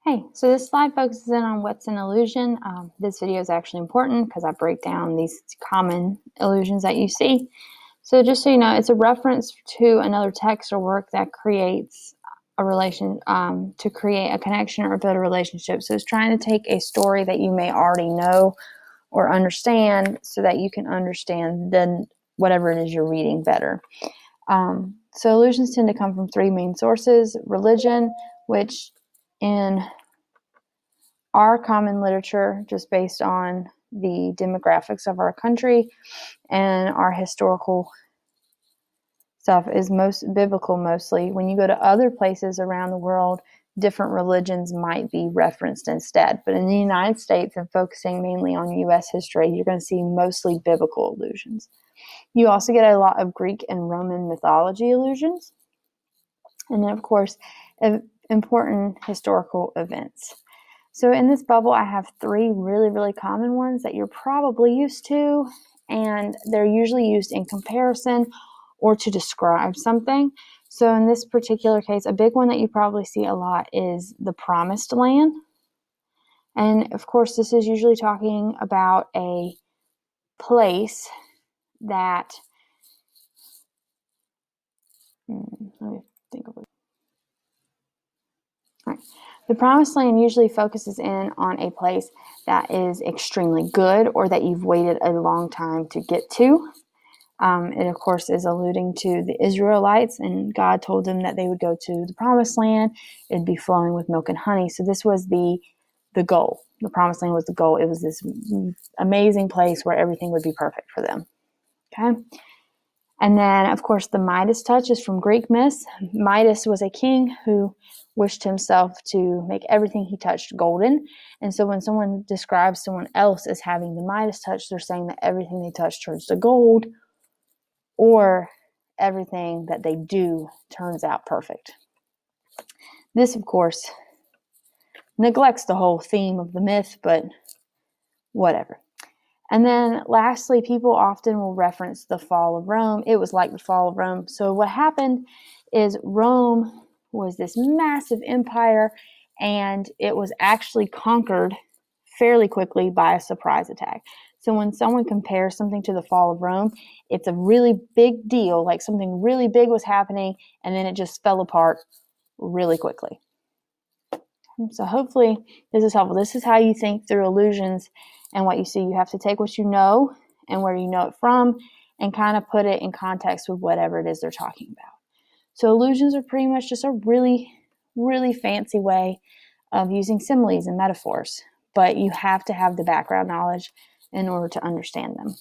Hey, so this slide focuses in on what's an illusion. This video is actually important because I break down these common illusions that you see. So just so you know, it's a reference to another text or work that creates a relation, to create a connection or build a relationship. So it's trying to take a story that you may already know or understand so that you can understand then whatever it is you're reading better. So illusions tend to come from three main sources: religion, which in our common literature, just based on the demographics of our country and our historical stuff, is most biblical mostly. When you go to other places around the world, different religions might be referenced instead. But in the United States, and focusing mainly on U.S. history, you're going to see mostly biblical illusions. You also get a lot of Greek and Roman mythology illusions. And then, of course, important historical events. So in this bubble, I have three really, really common ones that you're probably used to, and they're usually used in comparison or to describe something. So in this particular case, a big one that you probably see a lot is the Promised Land. And of course, this is usually talking about a place that, let me think of it. All right. The Promised Land usually focuses in on a place that is extremely good or that you've waited a long time to get to. It, of course, is alluding to the Israelites, and God told them that they would go to the Promised Land. It'd be flowing with milk and honey. So this was the goal. The Promised Land was the goal. It was this amazing place where everything would be perfect for them. Okay? And then, of course, the Midas touch is from Greek myths. Midas was a king who wished himself to make everything he touched golden. And so when someone describes someone else as having the Midas touch, they're saying that everything they touch turns to gold, or everything that they do turns out perfect. This, of course, neglects the whole theme of the myth, but whatever. And then lastly, people often will reference the fall of Rome. It was like the fall of Rome. So what happened is Rome was this massive empire, and it was actually conquered fairly quickly by a surprise attack. So when someone compares something to the fall of Rome, it's a really big deal, like something really big was happening, and then it just fell apart really quickly. So hopefully this is helpful. This is how you think through illusions and what you see. You have to take what you know and where you know it from and kind of put it in context with whatever it is they're talking about. So illusions are pretty much just a really, really fancy way of using similes and metaphors, but you have to have the background knowledge in order to understand them.